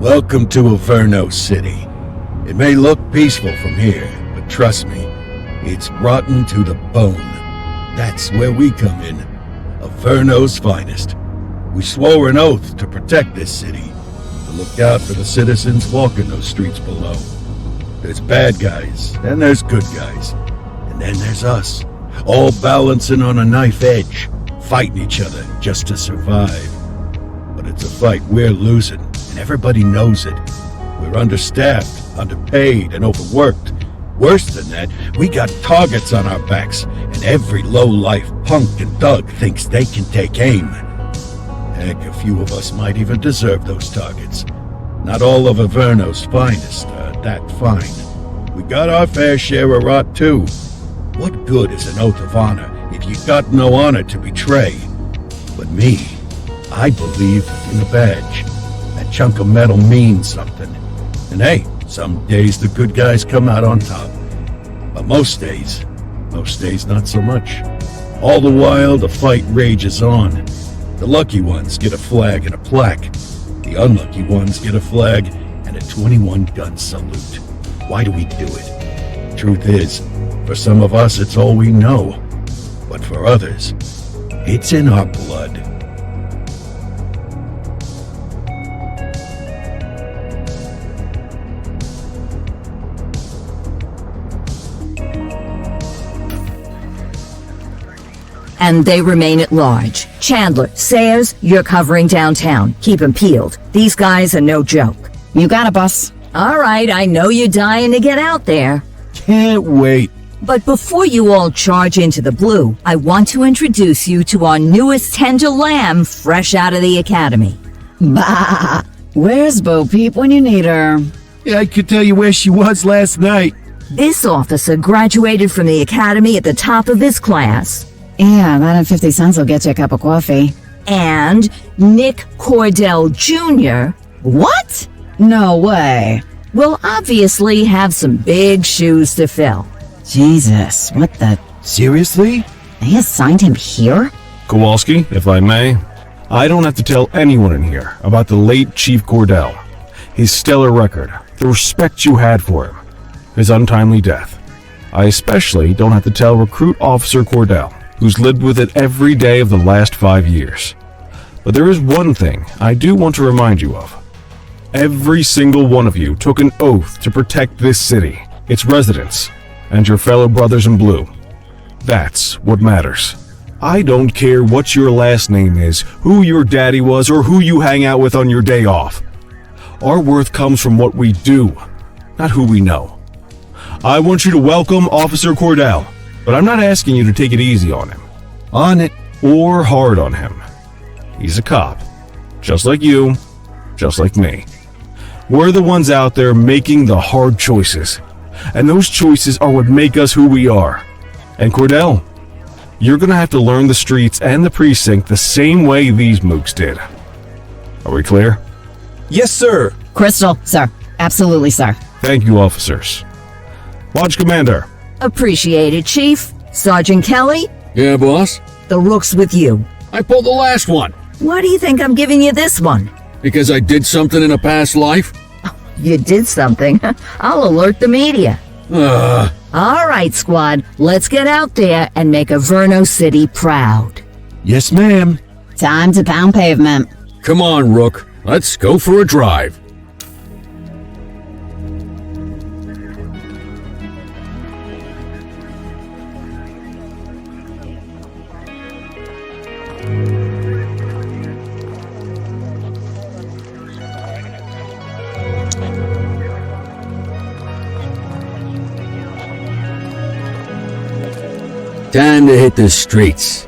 Welcome to Inferno City. It may look peaceful from here, but trust me, it's rotten to the bone. That's where we come in. Inferno's finest. We swore an oath to protect this city, to look out for the citizens walking those streets below. There's bad guys, and there's good guys. And then there's us, all balancing on a knife edge, fighting each other just to survive. But it's a fight we're losing, and everybody knows it. We're understaffed, underpaid, and overworked. Worse than that, we got targets on our backs, and every low-life punk and thug thinks they can take aim. Heck, a few of us might even deserve those targets. Not all of Inferno's finest are that fine. We got our fair share of rot, too. What good is an oath of honor if you got no honor to betray? But me, I believe in a badge. That chunk of metal means something. And hey, some days the good guys come out on top. But most days not so much. All the while, the fight rages on. The lucky ones get a flag and a plaque. The unlucky ones get a flag and a 21-gun salute. Why do we do it? Truth is, for some of us it's all we know. But for others, it's in our blood. And they remain at large. Chandler, Sayers, you're covering downtown. Keep 'em peeled. These guys are no joke. You got it, boss. All right, I know you're dying to get out there. Can't wait. But before you all charge into the blue, I want to introduce you to our newest tender lamb fresh out of the academy. Bah! Where's Bo Peep when you need her? Yeah, I could tell you where she was last night. This officer graduated from the academy at the top of his class. Yeah, that and 50 cents will get you a cup of coffee. And Nick Cordell Jr. What? No way. will obviously have some big shoes to fill. Jesus, what the... Seriously? They assigned him here? Kowalski, if I may, I don't have to tell anyone in here about the late Chief Cordell, his stellar record, the respect you had for him, his untimely death. I especially don't have to tell Recruit Officer Cordell, who's lived with it every day of the last 5 years. But there is one thing I do want to remind you of. Every single one of you took an oath to protect this city, its residents, and your fellow brothers in blue. That's what matters. I don't care what your last name is, who your daddy was, or who you hang out with on your day off. Our worth comes from what we do, not who we know. I want you to welcome Officer Cordell, but I'm not asking you to take it easy on him. On it, or hard on him. He's a cop, just like you, just like me. We're the ones out there making the hard choices, and those choices are what make us who we are. And Cordell, you're gonna have to learn the streets and the precinct the same way these mooks did. Are we clear? Yes, sir. Crystal, sir. Absolutely, sir. Thank you, officers. Lodge Commander. Appreciated, Chief. Sergeant Kelly, Yeah, boss? the rook's with you. I pulled the last one. Why do you think I'm giving you this one? Because I did something in a past life? You did something. I'll alert the media. All right, squad. Let's get out there and make Inferno City proud. Yes, ma'am. Time to pound pavement. Come on, Rook. Let's go for a drive. Time to hit the streets.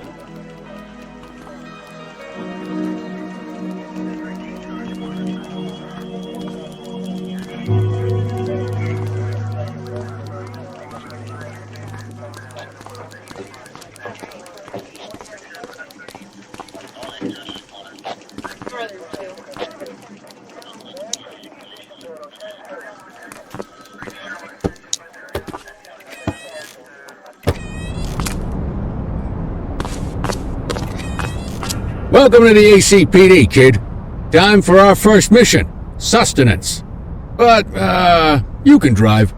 Welcome to the ACPD, kid. Time for our first mission, sustenance. But, you can drive.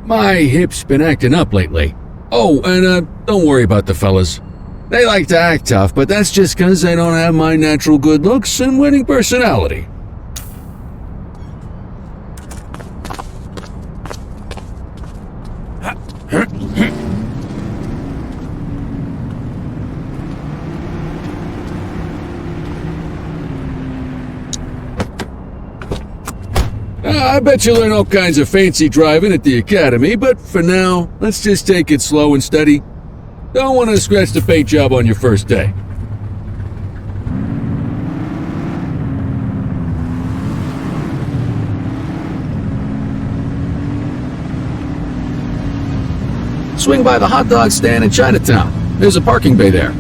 My hip's been acting up lately. Oh, and, don't worry about the fellas. They like to act tough, but that's just 'cause they don't have my natural good looks and winning personality. I bet you'll learn all kinds of fancy driving at the academy, but for now, let's just take it slow and steady. Don't want to scratch the paint job on your first day. Swing by the hot dog stand in Chinatown. There's a parking bay there.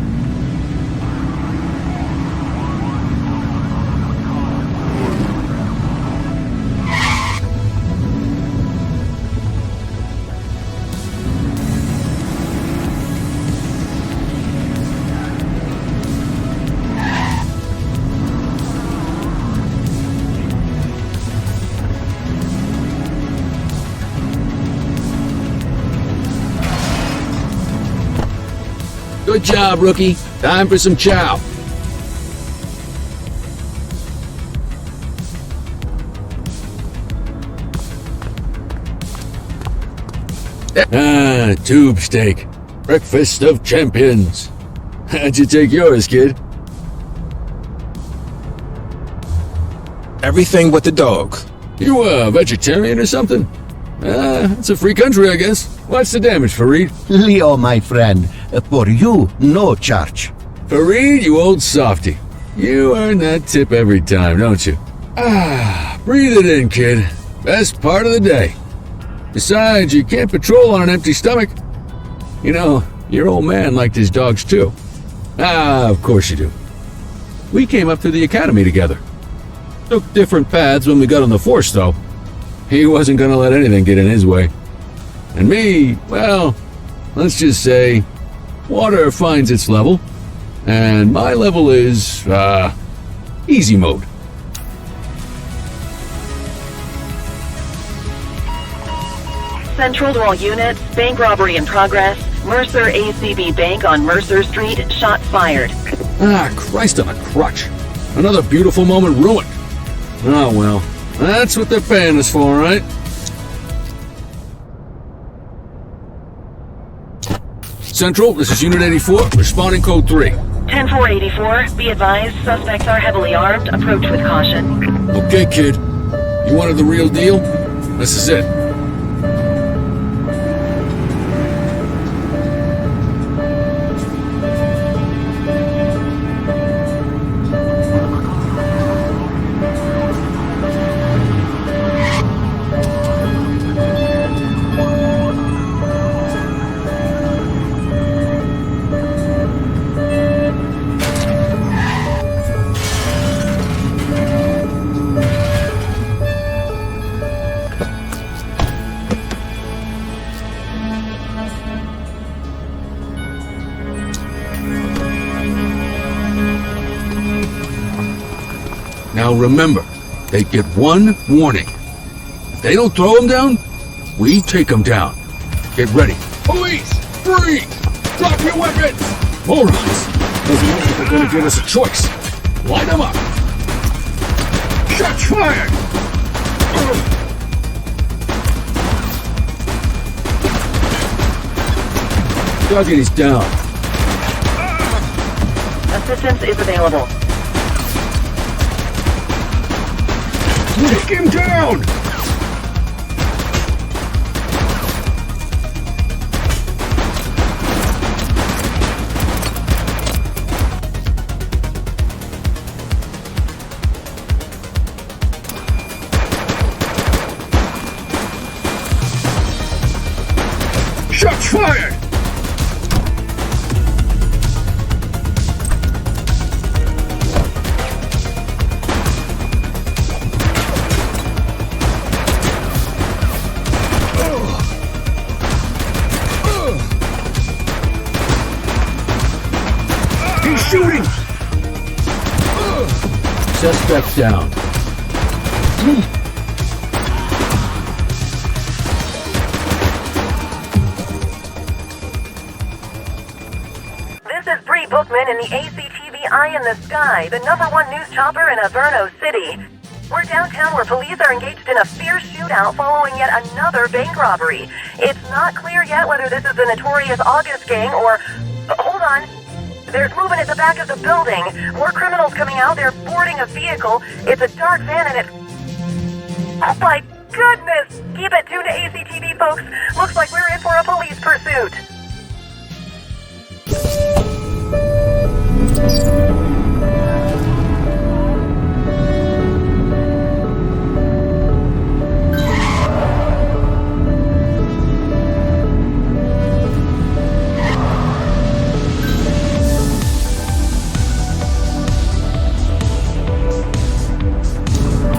Good job, rookie. Time for some chow. Tube steak. Breakfast of champions. How'd you take yours, kid? Everything but the dog. You a vegetarian or something? It's a free country, I guess. What's the damage, Fareed? Leo, my friend, for you, no charge. Fareed, you old softy. You earn that tip every time, don't you? Breathe it in, kid. Best part of the day. Besides, you can't patrol on an empty stomach. You know, your old man liked his dogs too. Of course you do. We came up through the academy together. Took different paths when we got on the force, though. He wasn't gonna let anything get in his way. And me, well, let's just say, water finds its level, and my level is, easy mode. Central to all units, bank robbery in progress. Mercer ACB Bank on Mercer Street, shots fired. Christ on a crutch. Another beautiful moment ruined. Oh well, that's what they're paying us for, right? Central, this is Unit 84, responding code 3. 10-484, be advised, suspects are heavily armed, approach with caution. Okay, kid. You wanted the real deal? This is it. Now remember, they get one warning. If they don't throw them down, we take them down. Get ready. Police! Freeze! Drop your weapons! Morons! Those look like they're gonna give us a choice. Line them up! Shots fired! Target is down. Assistance is available. Take him down! shooting! Suspect down. This is Bree Bookman in the ACTV Eye in the Sky, the #1 news chopper in Averno City. We're downtown where police are engaged in a fierce shootout following yet another bank robbery. It's not clear yet whether this is the notorious August gang or... hold on. There's movement at the back of the building. More criminals coming out. They're boarding a vehicle. It's a dark van and it... oh my goodness! Keep it tuned to ACTV, folks. Looks like we're in for a police pursuit.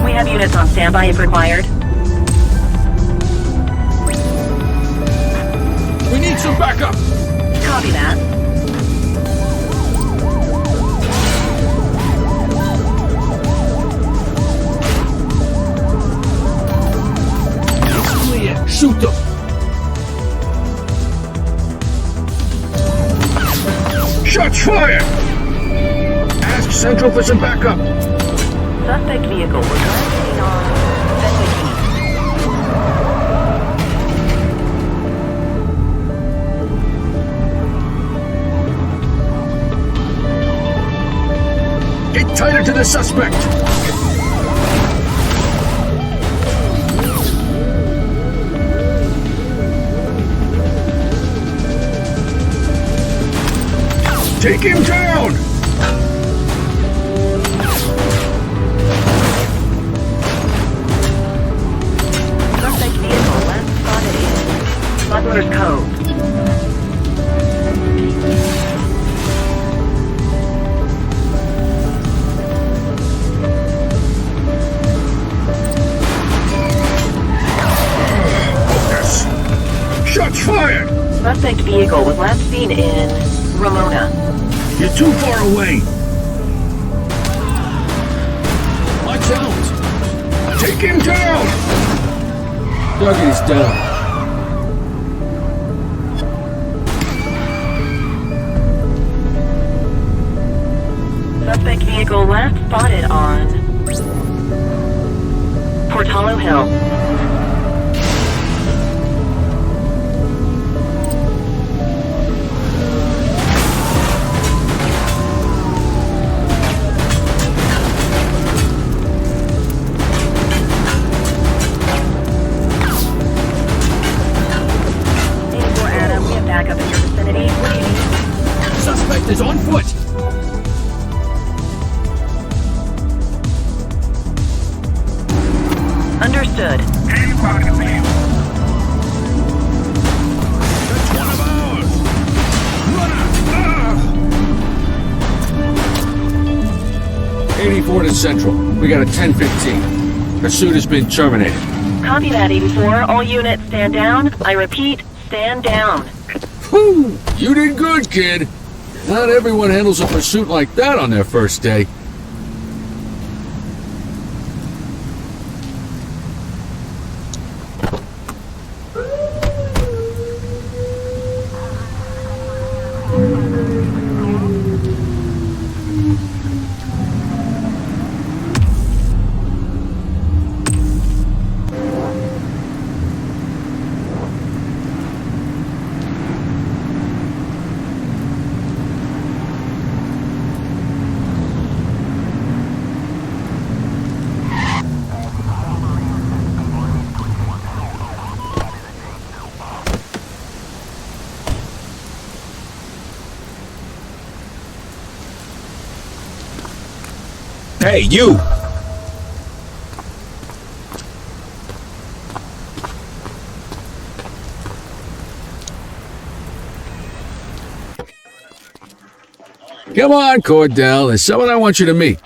We have units on standby if required. We need some backup! Copy that. Clear! Shoot them! Shots fired! Ask Central for some backup! Suspect vehicle was landing on Fenwick East. Get tighter to the suspect! Take him down! Suspect vehicle last spotted in Butler's Cove. Focus! Shots fired! Suspect vehicle was last seen in Ramona. You're too far away! Watch out! Take him down! Dougie's down. Suspect vehicle last spotted on Portalo Hill. Backup in your vicinity. What do you need? Suspect is on foot! Understood. That's one of ours! Runner! 84 to Central. We got a 10-15. Pursuit has been terminated. Copy that, 84. All units stand down. I repeat, stand down. Whew! You did good, kid. Not everyone handles a pursuit like that on their first day. Hey, you! Come on, Cordell. There's someone I want you to meet.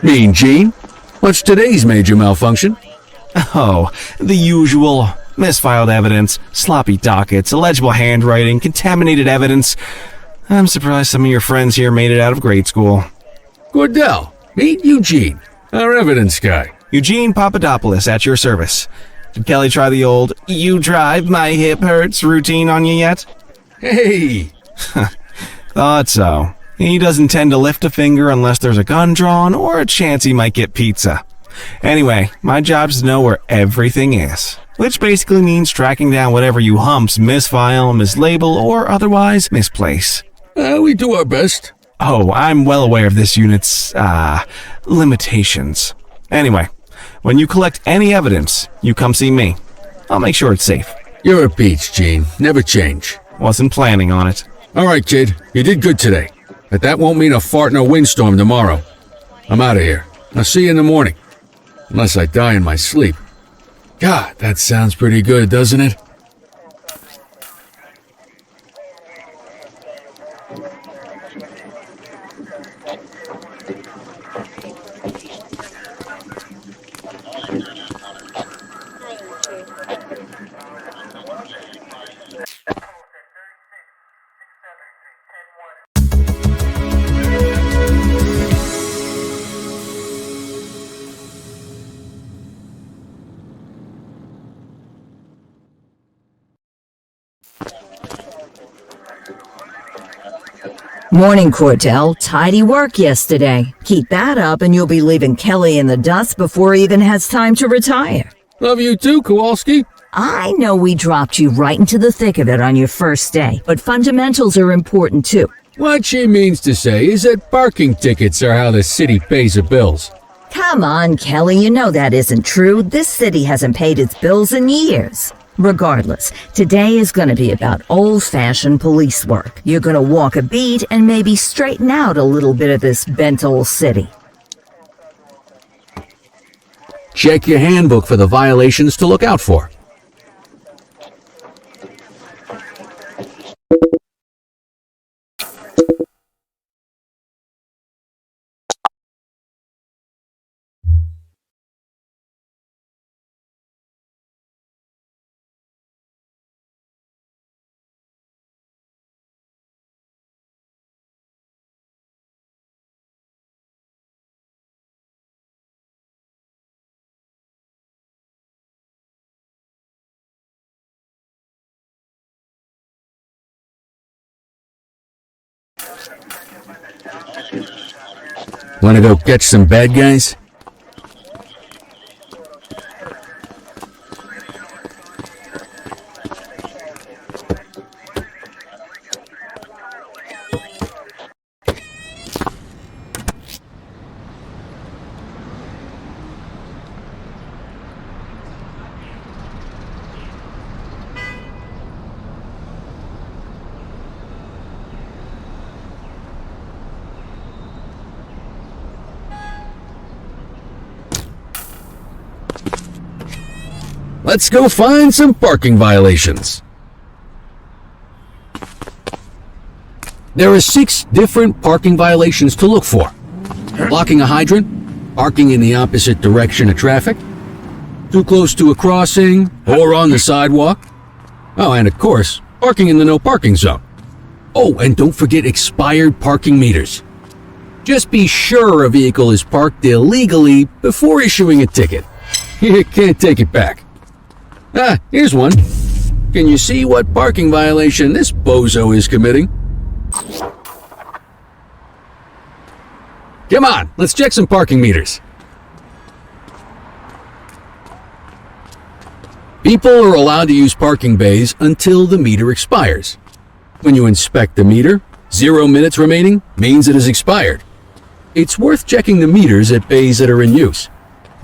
Mean Gene? What's today's major malfunction? Oh, the usual. Misfiled evidence, sloppy dockets, illegible handwriting, contaminated evidence. I'm surprised some of your friends here made it out of grade school. Cordell, meet Eugene, our evidence guy. Eugene Papadopoulos at your service. Did Kelly try the old, "you drive, my hip hurts" routine on you yet? Hey! Thought so. He doesn't tend to lift a finger unless there's a gun drawn or a chance he might get pizza. Anyway, my job's to know where everything is, which basically means tracking down whatever you humps misfile, mislabel, or otherwise misplace. We do our best. Oh, I'm well aware of this unit's, limitations. Anyway, when you collect any evidence, you come see me. I'll make sure it's safe. You're a peach, Gene. Never change. Wasn't planning on it. All right, kid. You did good today. But that won't mean a fart in a windstorm tomorrow. I'm out of here. I'll see you in the morning. Unless I die in my sleep. God, that sounds pretty good, doesn't it? Morning, Cordell. Tidy work yesterday. Keep that up and you'll be leaving Kelly in the dust before he even has time to retire. Love you too, Kowalski. I know we dropped you right into the thick of it on your first day, but fundamentals are important too. What she means to say is that parking tickets are how the city pays the bills. Come on, Kelly, you know that isn't true. This city hasn't paid its bills in years. Regardless, today is going to be about old-fashioned police work. You're going to walk a beat and maybe straighten out a little bit of this bent old city. Check your handbook for the violations to look out for. Want to go catch some bad guys? Let's go find some parking violations. There are 6 different parking violations to look for. Blocking a hydrant, parking in the opposite direction of traffic, too close to a crossing or on the sidewalk. Oh, and of course, parking in the no parking zone. Oh, and don't forget expired parking meters. Just be sure a vehicle is parked illegally before issuing a ticket. You can't take it back. Ah, here's one. Can you see what parking violation this bozo is committing? Come on, let's check some parking meters. People are allowed to use parking bays until the meter expires. When you inspect the meter, 0 minutes remaining means it has expired. It's worth checking the meters at bays that are in use.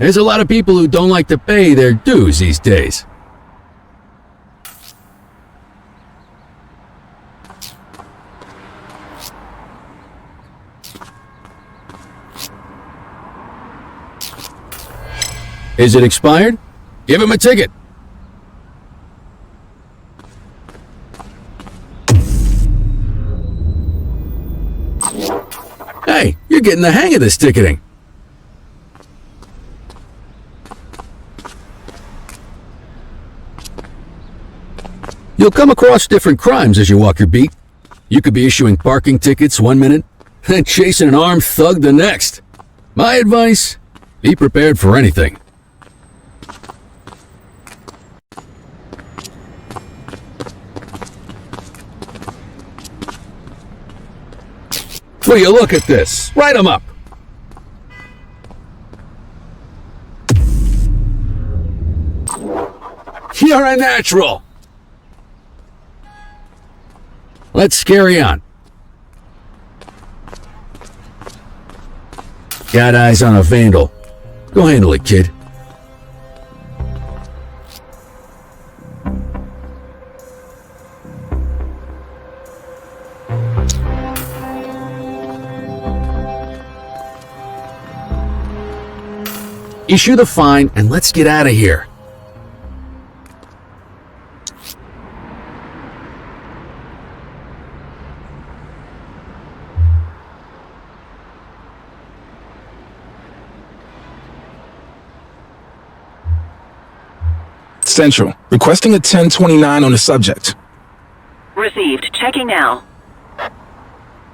There's a lot of people who don't like to pay their dues these days. Is it expired? Give him a ticket. You're getting the hang of this ticketing. You'll come across different crimes as you walk your beat. You could be issuing parking tickets 1 minute, and chasing an armed thug the next. My advice, be prepared for anything. Will you look at this? Write 'em up. You're a natural. Let's carry on. Got eyes on a vandal. Go handle it, kid. Issue the fine and let's get out of here. Central, requesting a 1029 on the subject. Received. Checking now.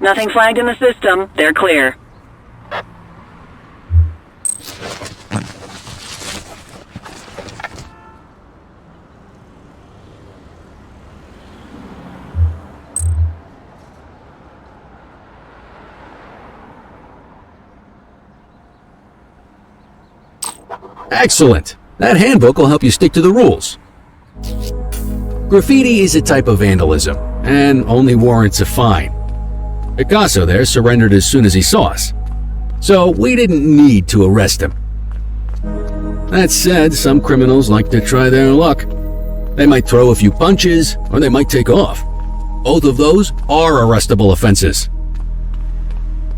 Nothing flagged in the system. They're clear. Excellent. That handbook will help you stick to the rules. Graffiti is a type of vandalism, and only warrants a fine. Picasso there surrendered as soon as he saw us, so we didn't need to arrest him. That said, some criminals like to try their luck. They might throw a few punches, or they might take off. Both of those are arrestable offenses.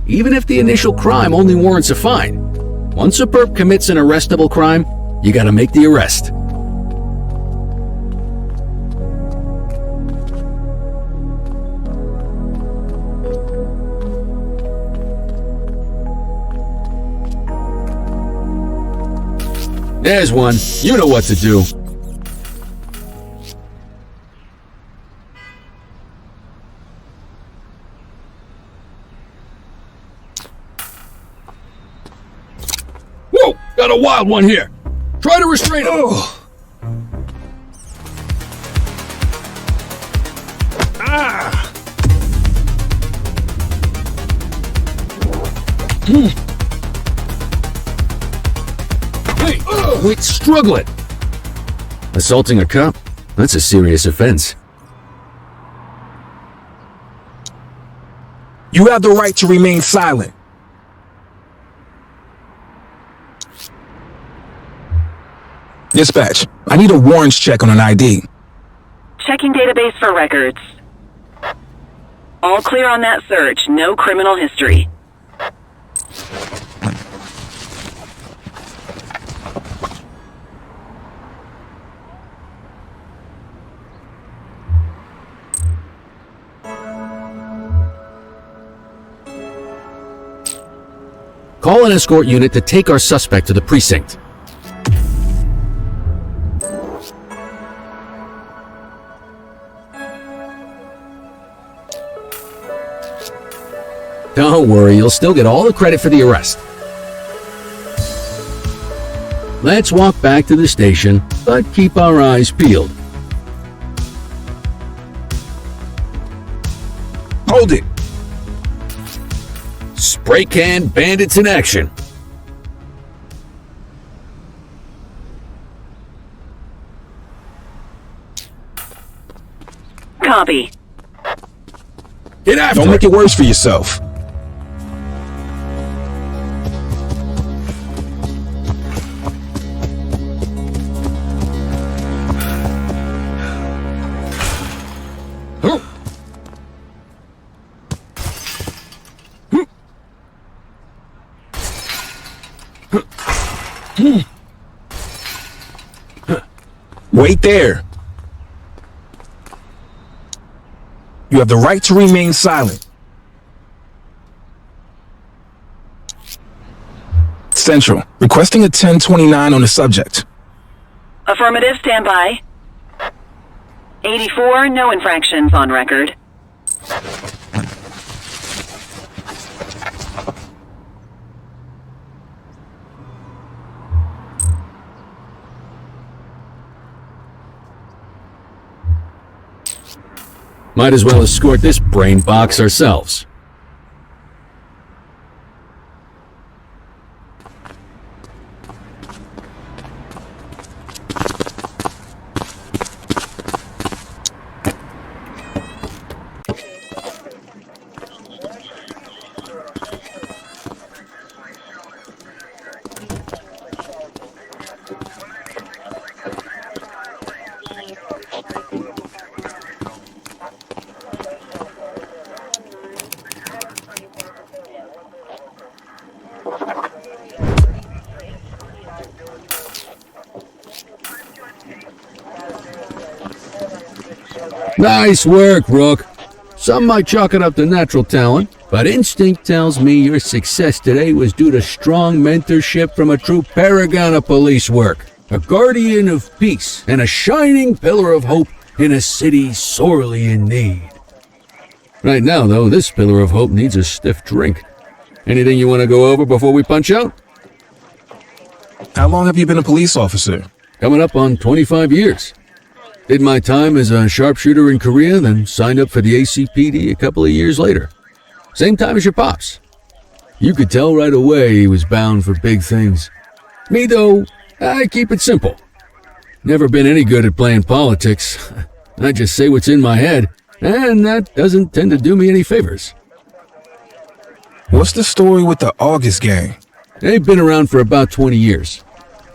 Even if the initial crime only warrants a fine, once a perp commits an arrestable crime, you gotta make the arrest. There's one. You know what to do. Whoa! Got a wild one here. Try to restrain him. Hey, quit struggling. Assaulting a cop? That's a serious offense. You have the right to remain silent. Dispatch, I need a warrants check on an ID. Checking database for records. All clear on that search. No criminal history. Call an escort unit to take our suspect to the precinct. Don't worry, you'll still get all the credit for the arrest. Let's walk back to the station, but keep our eyes peeled. Hold it. Spray can bandits in action. Copy. Get after Don't make it worse for yourself. Wait there. You have the right to remain silent. Central. Requesting a 1029 on the subject. Affirmative, stand by. 84, no infractions on record. Might as well escort this brain box ourselves. Nice work, Rook. Some might chalk it up to natural talent, but instinct tells me your success today was due to strong mentorship from a true paragon of police work, a guardian of peace, and a shining pillar of hope in a city sorely in need. Right now, though, this pillar of hope needs a stiff drink. Anything you want to go over before we punch out? How long have you been a police officer? Coming up on 25 years. Did my time as a sharpshooter in Korea, then signed up for the ACPD a couple of years later. Same time as your pops. You could tell right away he was bound for big things. Me, though, I keep it simple. Never been any good at playing politics. I just say what's in my head, and that doesn't tend to do me any favors. What's the story with the August gang? They've been around for about 20 years.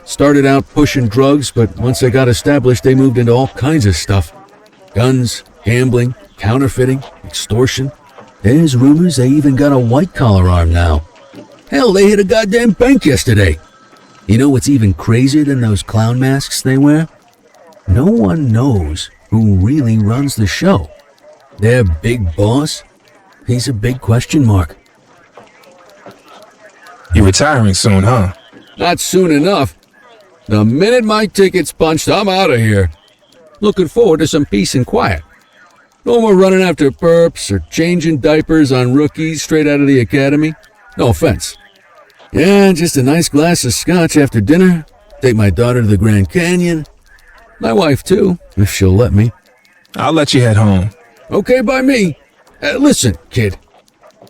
Started out pushing drugs, but once they got established, they moved into all kinds of stuff. Guns, gambling, counterfeiting, extortion. There's rumors they even got a white-collar arm now. Hell, they hit a goddamn bank yesterday. You know what's even crazier than those clown masks they wear? No one knows who really runs the show. Their big boss? He's a big question mark. You're retiring soon, huh? Not soon enough. The minute my ticket's punched, I'm out of here. Looking forward to some peace and quiet. No more running after perps or changing diapers on rookies straight out of the academy. No offense. Yeah, just a nice glass of scotch after dinner. Take my daughter to the Grand Canyon. My wife, too, if she'll let me. I'll let you head home. Okay by me. Listen, kid.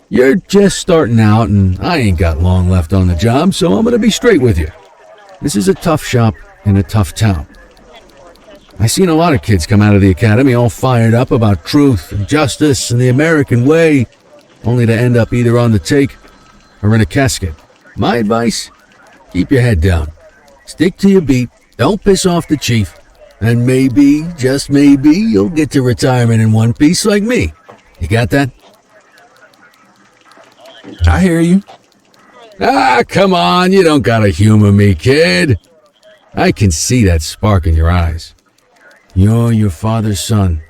You're just starting out, and I ain't got long left on the job, so I'm gonna be straight with you. This is a tough shop in a tough town. I seen a lot of kids come out of the academy all fired up about truth and justice and the American way, only to end up either on the take or in a casket. My advice? Keep your head down. Stick to your beat, don't piss off the chief, and maybe, just maybe, you'll get to retirement in one piece like me. You got that? I hear you. Ah, come on, you don't gotta humor me, kid. I can see that spark in your eyes. You're your father's son,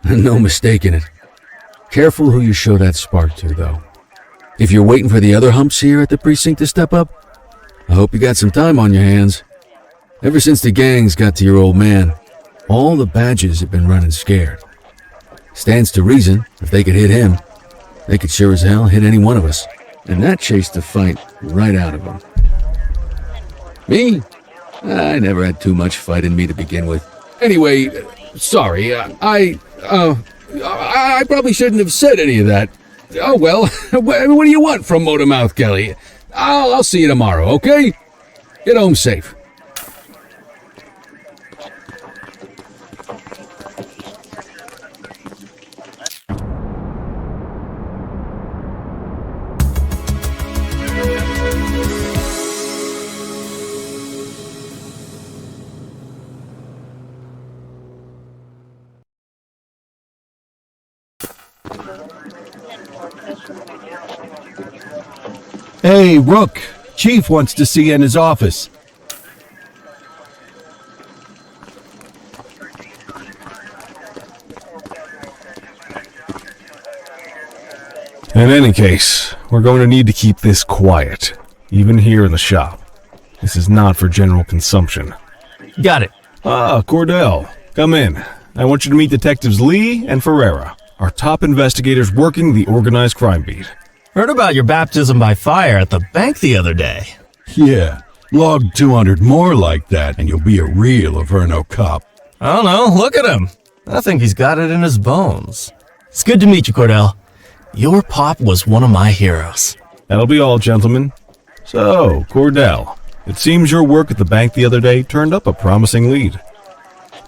no mistaking it. Careful who you show that spark to, though. If you're waiting for the other humps here at the precinct to step up, I hope you got some time on your hands. Ever since the gangs got to your old man, all the badges have been running scared. Stands to reason, if they could hit him, they could sure as hell hit any one of us. And that chased the fight right out of them. Me? I never had too much fight in me to begin with. Anyway, sorry, I probably shouldn't have said any of that. Oh well, what do you want from Motormouth Kelly? I'll see you tomorrow, okay? Get home safe. Hey, Rook. Chief wants to see you in his office. In any case, we're going to need to keep this quiet. even here in the shop. This is not for general consumption. Got it. Ah, Cordell, come in. I want you to meet Detectives Lee and Ferreira, our top investigators working the organized crime beat. Heard about your baptism by fire at the bank the other day. Yeah, log 200 more like that and you'll be a real Averno cop. I don't know, look at him. I think he's got it in his bones. It's good to meet you, Cordell. Your pop was one of my heroes. That'll be all, gentlemen. So, Cordell, it seems your work at the bank the other day turned up a promising lead.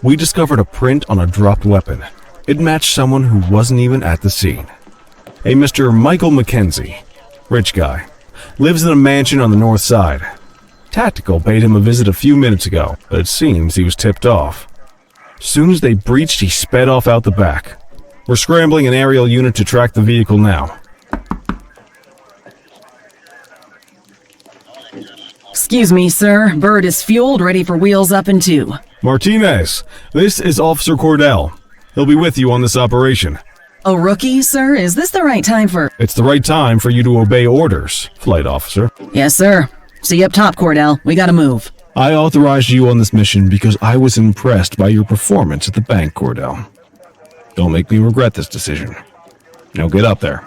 We discovered a print on a dropped weapon. It matched someone who wasn't even at the scene. A Mr. Michael McKenzie, rich guy, lives in a mansion on the north side. Tactical paid him a visit a few minutes ago, but it seems he was tipped off. As soon as they breached, he sped off out the back. We're scrambling an aerial unit to track the vehicle now. Excuse me, sir. Bird is fueled, ready for wheels up in 2. Martinez, this is Officer Cordell. He'll be with you on this operation. A rookie, sir? Is this the right time for... It's the right time for you to obey orders, Flight Officer. Yes, sir. See you up top, Cordell. We gotta move. I authorized you on this mission because I was impressed by your performance at the bank, Cordell. Don't make me regret this decision. Now get up there.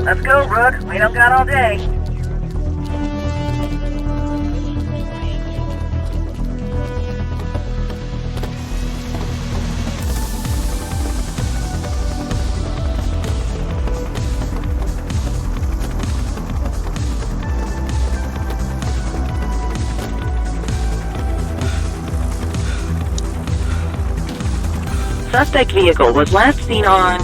Let's go, Rook. We don't got all day. Suspect vehicle was last seen on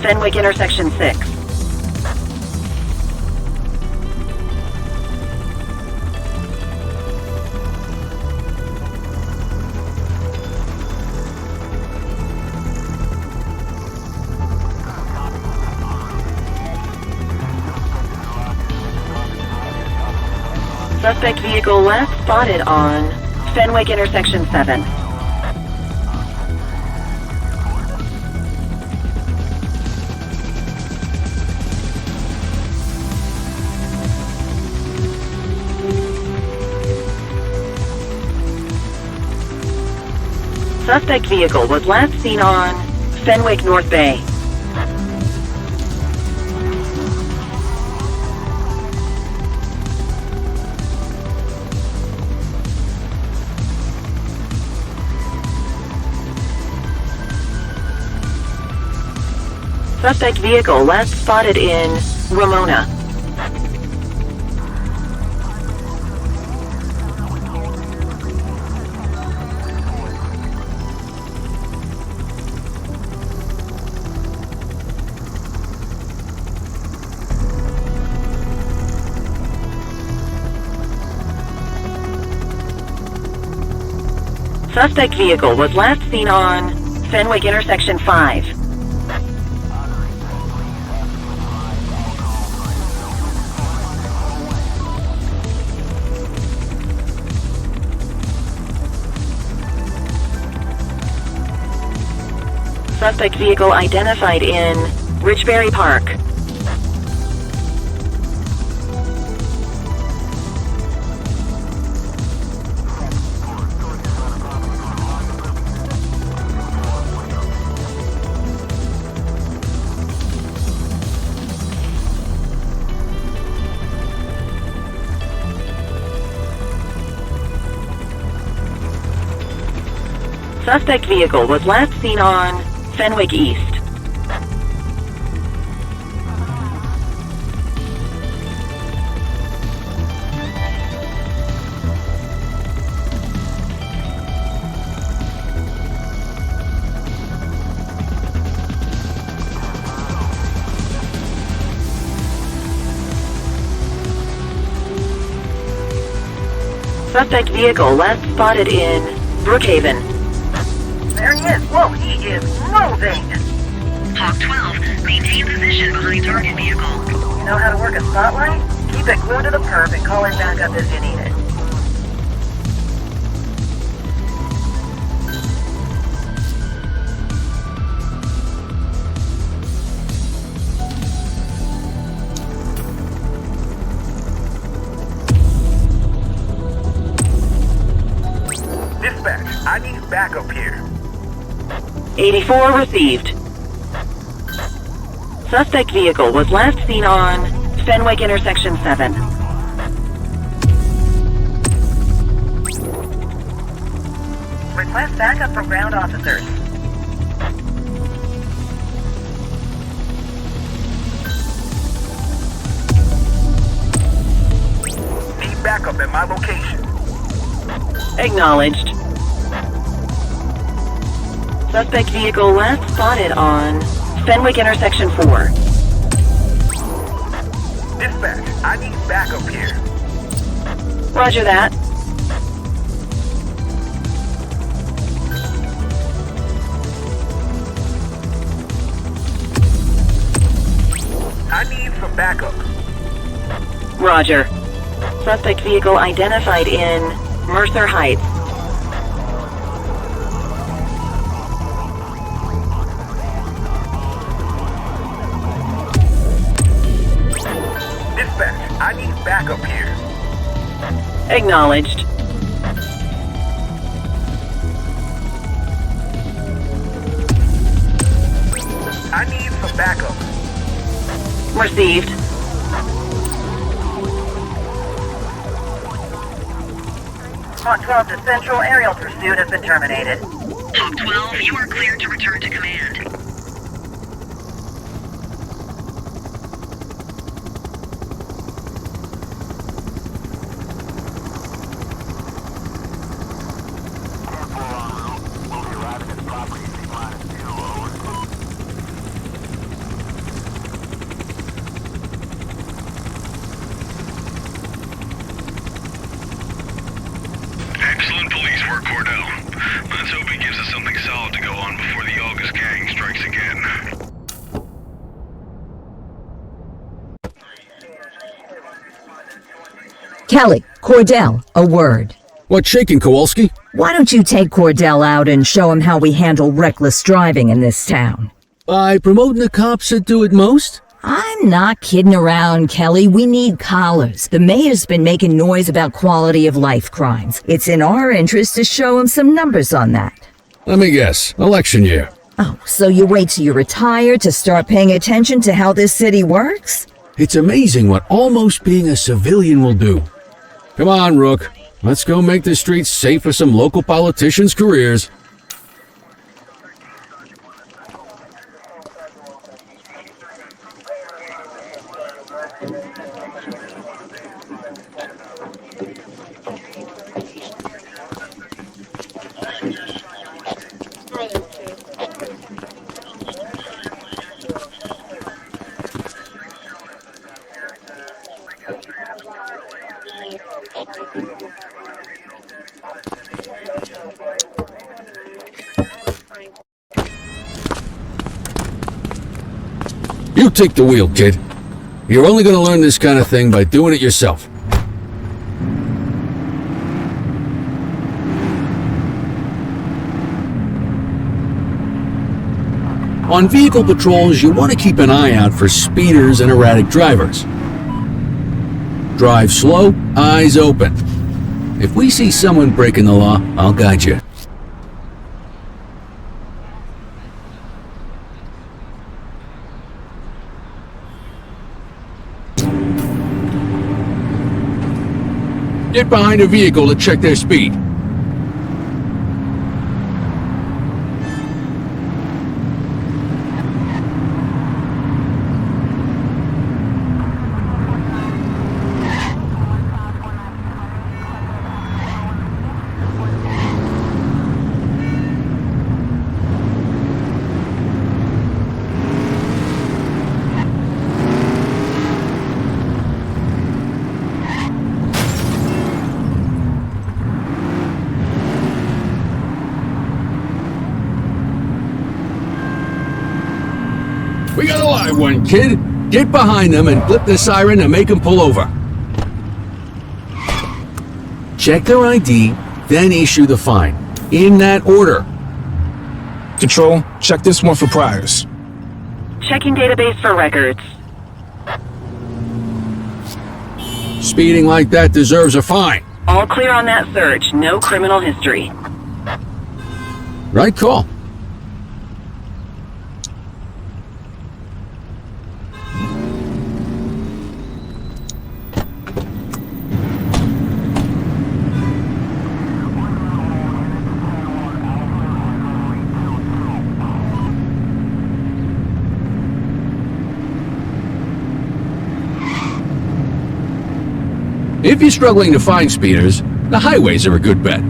Fenwick intersection 6. Suspect vehicle last spotted on Fenwick intersection 7. Suspect vehicle was last seen on Fenwick North Bay. Suspect vehicle last spotted in Ramona. Suspect vehicle was last seen on Fenwick intersection 5. Suspect vehicle identified in Richbury Park. Suspect vehicle was last seen on Fenwick East. Suspect vehicle last spotted in Brookhaven. There he is. Whoa, he is moving. Hawk 12, maintain position behind target vehicle. You know how to work a spotlight? Keep Keep it glued to the perp and call in backup if you need it. Dispatch, I need backup here. 84 received. Suspect vehicle was last seen on Fenwick intersection 7. Request backup from ground officers. Need backup at my location. Acknowledged. Suspect vehicle last spotted on Fenwick intersection 4. Dispatch, I need backup here. Roger that. I need some backup. Roger. Suspect vehicle identified in Mercer Heights. Dispatch, I need backup here. Acknowledged. I need some backup. Received. Hawk 12 to Central, aerial pursuit has been terminated. Hawk 12, you are cleared to return to command. Excellent police work, Cordell. Let's hope it gives us something solid to go on before the August gang strikes again. Kelly, Cordell, a word. What's shaking, Kowalski? Why don't you take Cordell out and show him how we handle reckless driving in this town? By promoting the cops that do it most? I'm not kidding around, Kelly. We need collars. The mayor's been making noise about quality of life crimes. It's in our interest to show him some numbers on that. Let me guess. Election year. Oh, so you wait till you retire to start paying attention to how this city works? It's amazing what almost being a civilian will do. Come on, Rook. Let's go make the streets safe for some local politicians' careers. You take the wheel, kid. You're only going to learn this kind of thing by doing it yourself. On vehicle patrols, you want to keep an eye out for speeders and erratic drivers. Drive slow, eyes open. If we see someone breaking the law, I'll guide you. Get behind a vehicle to check their speed. We got a live one, kid. Get behind them and flip the siren to make them pull over. check their ID, then issue the fine. In that order. Control, check this one for priors. Checking database for records. Speeding like that deserves a fine. All clear on that search. No criminal history. Right call. If you're struggling to find speeders, the highways are a good bet.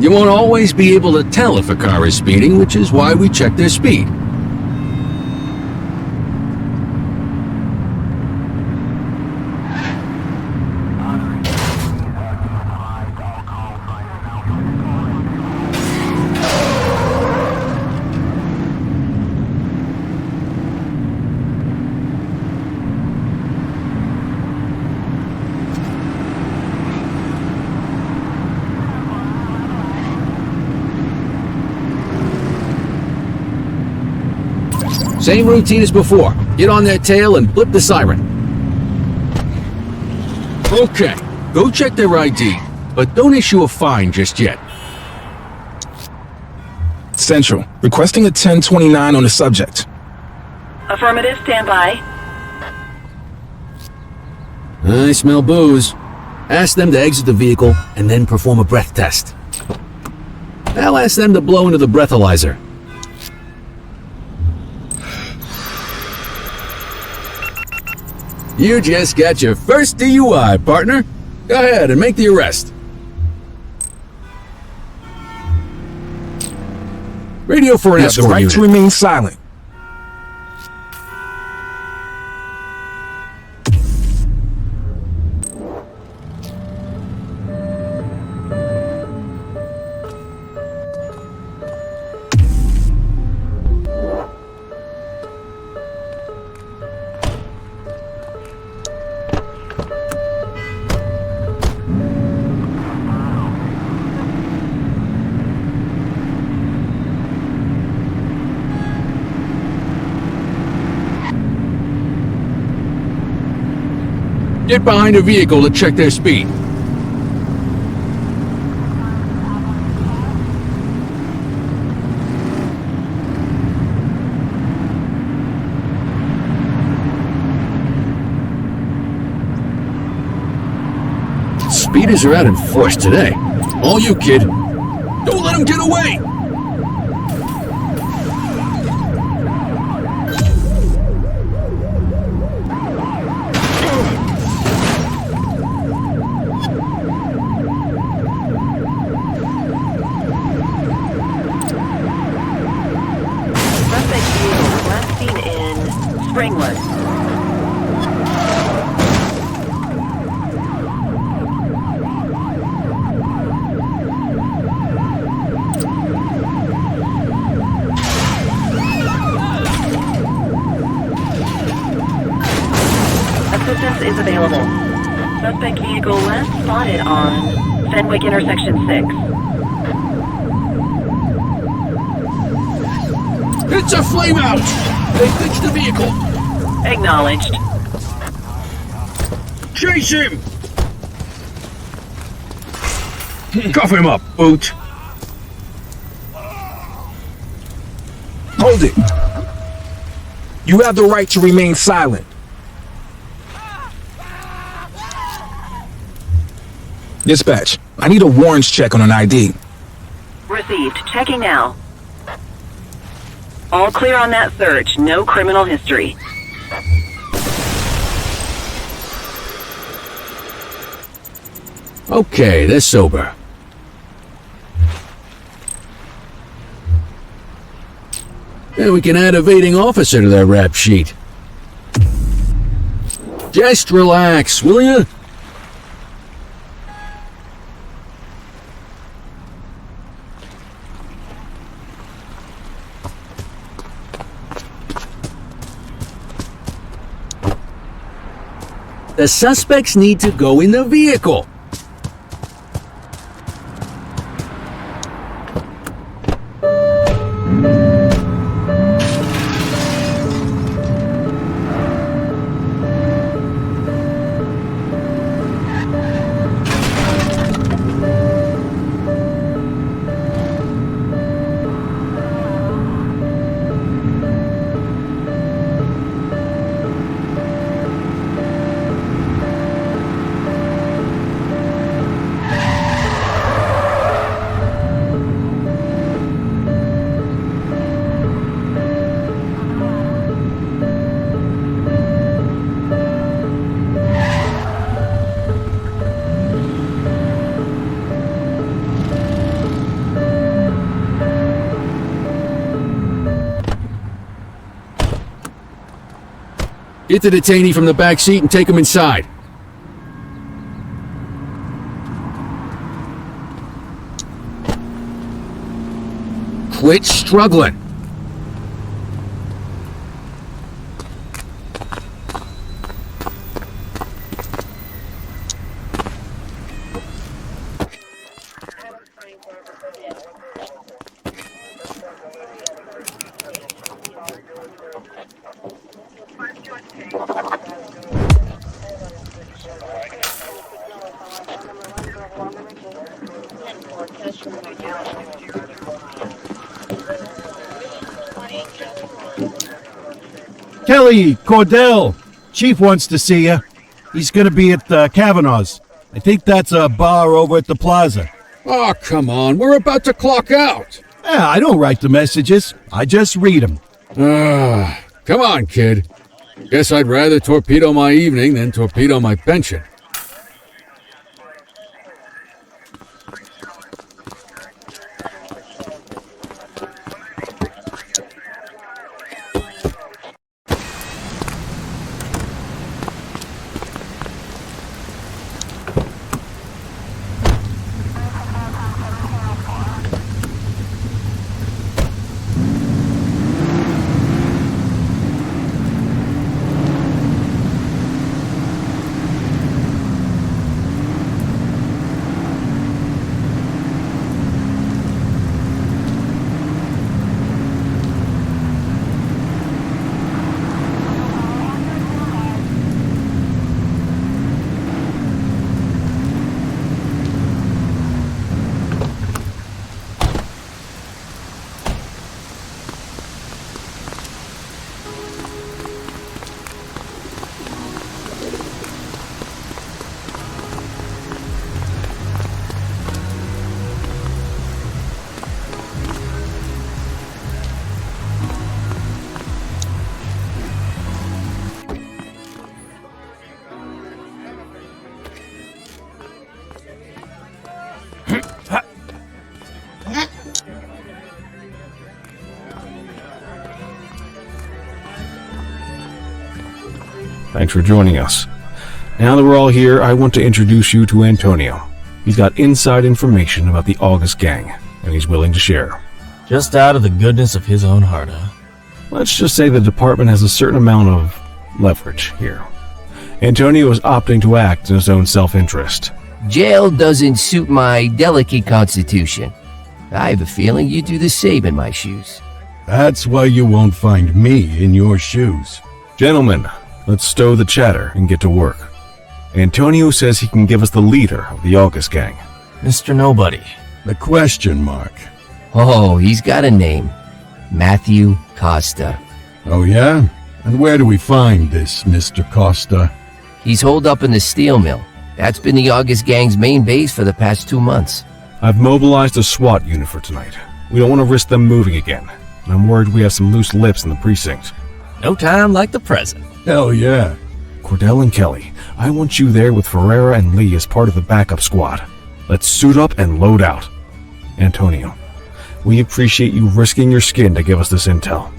You won't always be able to tell if a car is speeding, which is why we check their speed. Same routine as before. Get on their tail and flip the siren. Okay, go check their ID, but don't issue a fine just yet. Central, requesting a 1029 on the subject. Affirmative, stand by. I smell booze. Ask them to exit the vehicle and then perform a breath test. I'll ask them to blow into the breathalyzer. You just got your first DUI, partner. Go ahead and make the arrest. Radio for an You have the escort right unit. to remain silent. Get behind a vehicle to check their speed. Speeders are out in force today. All you, kid. Don't let them get away! Assistance is available. Suspect vehicle last spotted on Fenwick intersection 6. It's a flame out! They fixed the vehicle! Acknowledged. Chase him! Cuff him up, boot! Hold it. You have the right to remain silent. Dispatch, I need a warrants check on an ID. Received. Checking now. All clear on that search. No criminal history. Okay, they're sober. And we can add evading officer to their rap sheet. Just relax, will you? The suspects need to go in the vehicle. Get the detainee from the back seat and take him inside. Quit struggling. Kelly, Cordell, Chief wants to see you. He's going to be at Kavanaugh's. I think that's a bar over at the plaza. Oh, come on. We're about to clock out. Yeah, I don't write the messages. I just read them. Come on, kid. Guess I'd rather torpedo my evening than torpedo my pension. Thanks for joining us. Now that we're all here, I want to introduce you to Antonio. He's got inside information about the August gang, and he's willing to share. Just out of the goodness of his own heart, huh? Let's just say the department has a certain amount of leverage here. Antonio is opting to act in his own self-interest. Jail doesn't suit my delicate constitution. I have a feeling you do the same in my shoes. That's why you won't find me in your shoes. Gentlemen, let's stow the chatter and get to work. Antonio says he can give us the leader of the August gang. Mr. Nobody. The question mark. Oh, he's got a name. Matthew Costa. Oh yeah? And where do we find this Mr. Costa? He's holed up in the steel mill. That's been the August gang's main base for the past 2 months. I've mobilized a SWAT unit for tonight. We don't want to risk them moving again, and I'm worried we have some loose lips in the precinct. No time like the present. Hell yeah. Cordell and Kelly, I want you there with Ferreira and Lee as part of the backup squad. Let's suit up and load out. Antonio, we appreciate you risking your skin to give us this intel.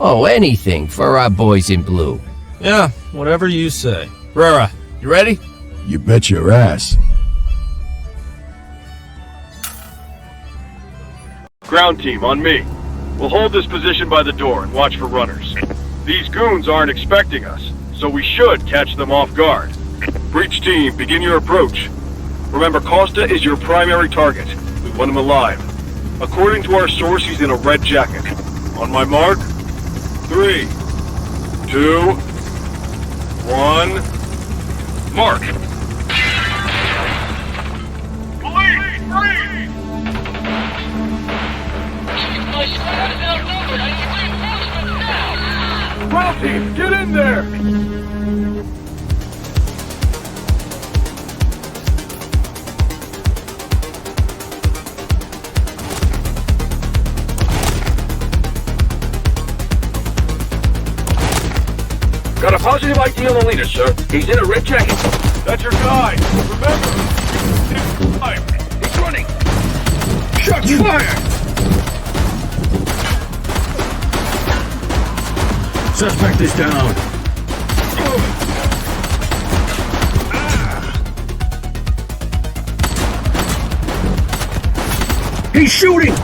Oh, anything for our boys in blue. Yeah, whatever you say. Ferreira, you ready? You bet your ass. Ground team, on me. We'll hold this position by the door and watch for runners. These goons aren't expecting us, so we should catch them off guard. Breach team, begin your approach. Remember, Costa is your primary target. We want him alive. According to our source, he's in a red jacket. On my mark, 3, 2, 1, mark! Police, freeze! My squad is outnumbered. I need reinforcements now! Ground team, get in there! Got a positive ID on the leader, sir. He's in a red jacket. That's your guy. Remember, he's running. Shots fired! Suspect is down. He's shooting!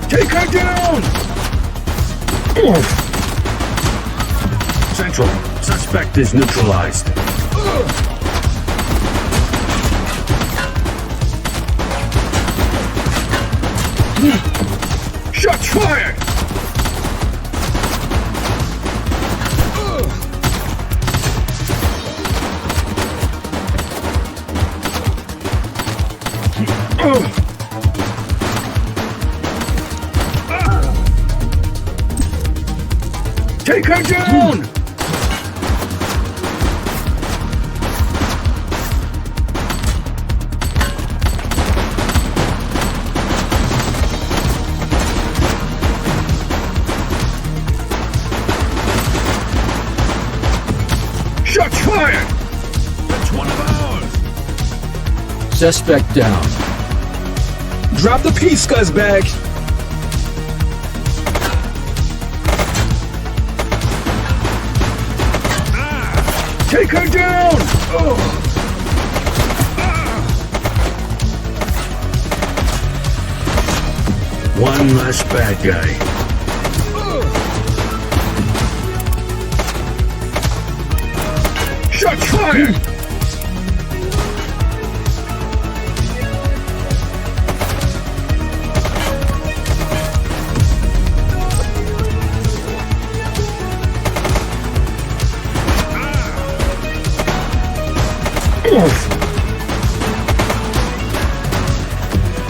Take her down! Central, suspect is neutralized. Shots fired! Take her down! Shots fired! That's one of ours! Suspect down. Drop the piece, scuzzbag! Take her down! One less bad guy. Shots fired!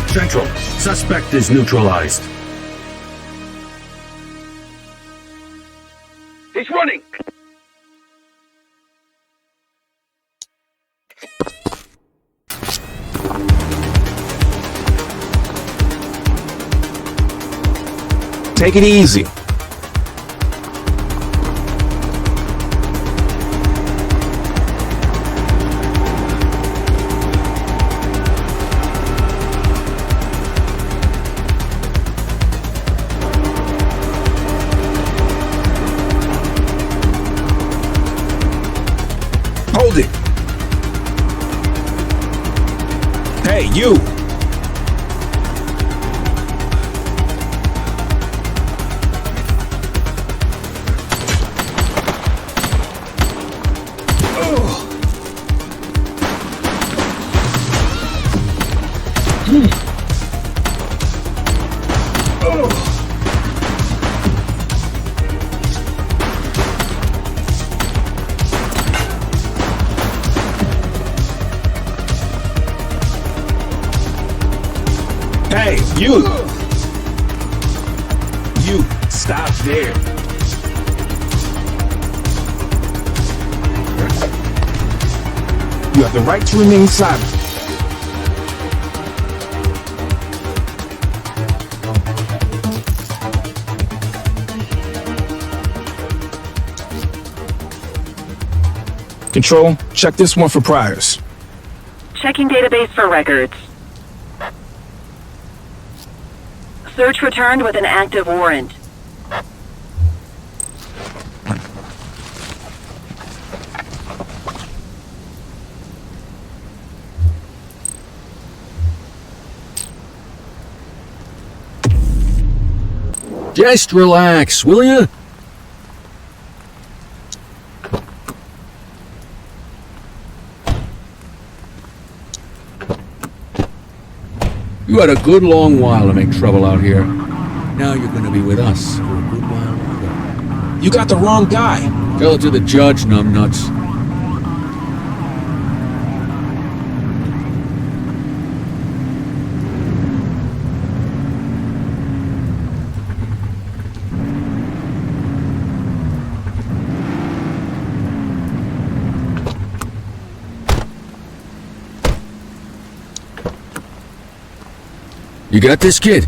Central, suspect is neutralized. He's running! Take it easy. Hold it. Hey, you. Hey, you! You, stop there. You have the right to remain silent. Control, check this one for priors. Checking database for records. Search returned with an active warrant. Just relax, will ya? You had a good long while to make trouble out here. Now you're gonna be with us for a good while longer. You got the wrong guy. Tell it to the judge, numbnuts. You got this, kid?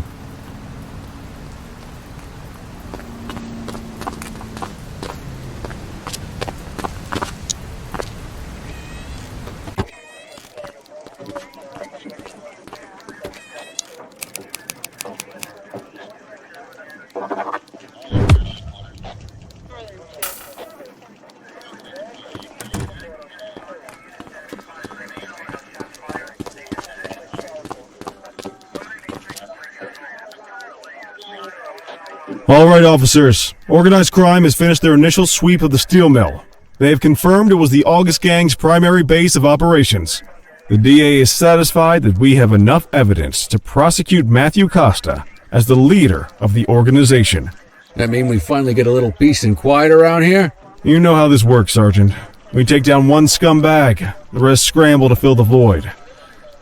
All right, officers. Organized crime has finished their initial sweep of the steel mill. They have confirmed it was the August Gang's primary base of operations. The DA is satisfied that we have enough evidence to prosecute Matthew Costa as the leader of the organization. That mean we finally get a little peace and quiet around here? You know how this works, Sergeant. We take down one scumbag, the rest scramble to fill the void.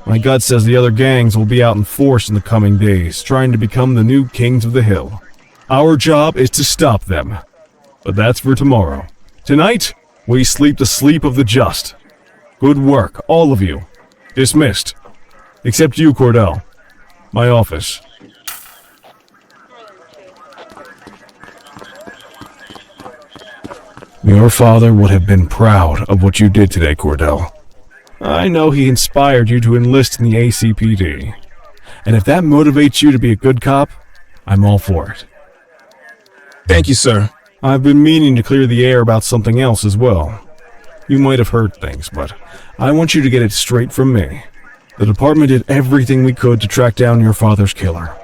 My gut says the other gangs will be out in force in the coming days, trying to become the new kings of the hill. Our job is to stop them. But that's for tomorrow. Tonight, we sleep the sleep of the just. Good work, all of you. Dismissed. Except you, Cordell. My office. Your father would have been proud of what you did today, Cordell. I know he inspired you to enlist in the ACPD. And if that motivates you to be a good cop, I'm all for it. Thank you, sir. I've been meaning to clear the air about something else as well. You might have heard things, but I want you to get it straight from me. The department did everything we could to track down your father's killer.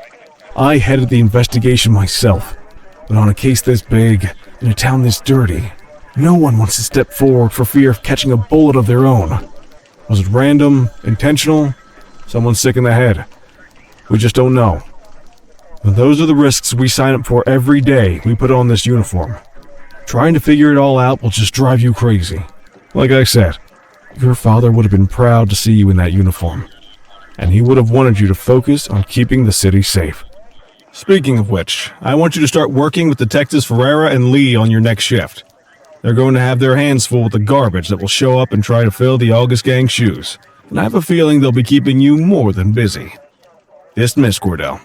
I headed the investigation myself, but on a case this big, in a town this dirty, no one wants to step forward for fear of catching a bullet of their own. Was it random, intentional, someone sick in the head? We just don't know. But those are the risks we sign up for every day we put on this uniform. Trying to figure it all out will just drive you crazy. Like I said, your father would have been proud to see you in that uniform. And he would have wanted you to focus on keeping the city safe. Speaking of which, I want you to start working with Detectives Ferreira and Lee on your next shift. They're going to have their hands full with the garbage that will show up and try to fill the August Gang shoes. And I have a feeling they'll be keeping you more than busy. Dismiss, Cordell.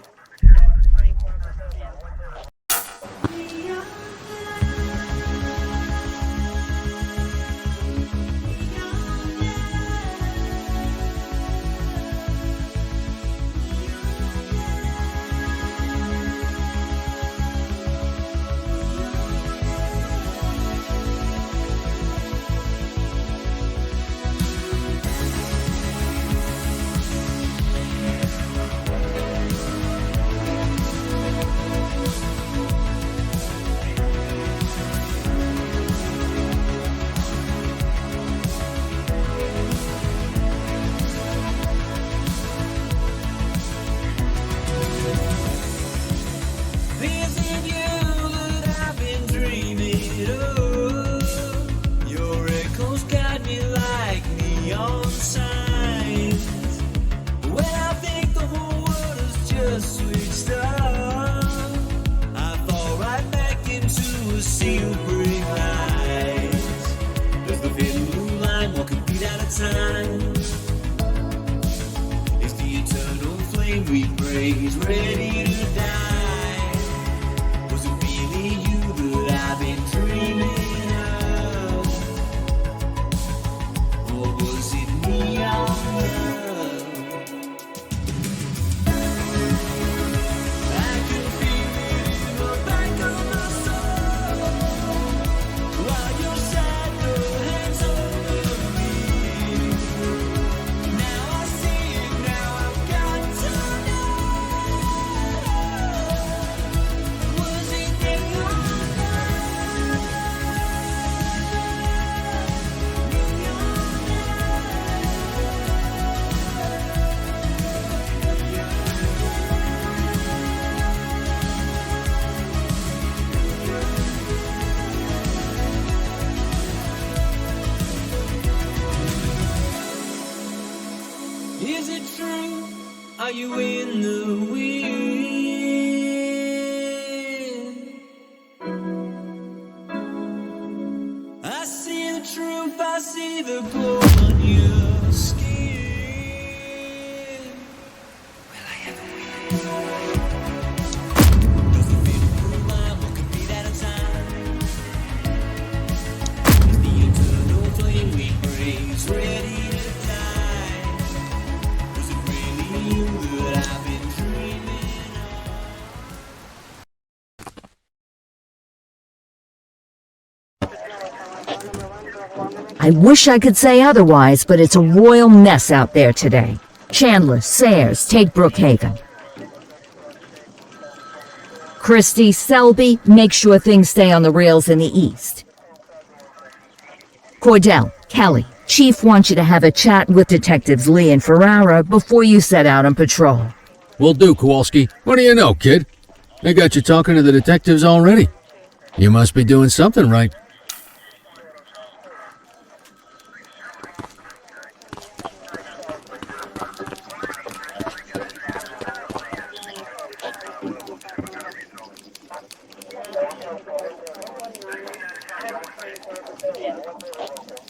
time. It's the eternal flame we praise, ready to die. Was it really you that I've been dreaming of? Or was it me all alone? I can feel it in the back of my soul, while your shadow hangs over me. Now I see it, now I've got to know. Was it you or is it true? Are you in the wind? I see the truth, I see the glow on your skin. Will I ever win? Does the feeling prove mine? What could be that in time? Is the eternal flame we praise ready to die? Was it really you that I've been dreaming I wish I could say otherwise, but it's a royal mess out there today. Chandler, Sayers, take Brookhaven. Christie, Selby, make sure things stay on the rails in the east. Cordell, Kelly, Chief wants you to have a chat with Detectives Lee and Ferrara before you set out on patrol. Will do, Kowalski. What do you know, kid? They got you talking to the detectives already. You must be doing something right.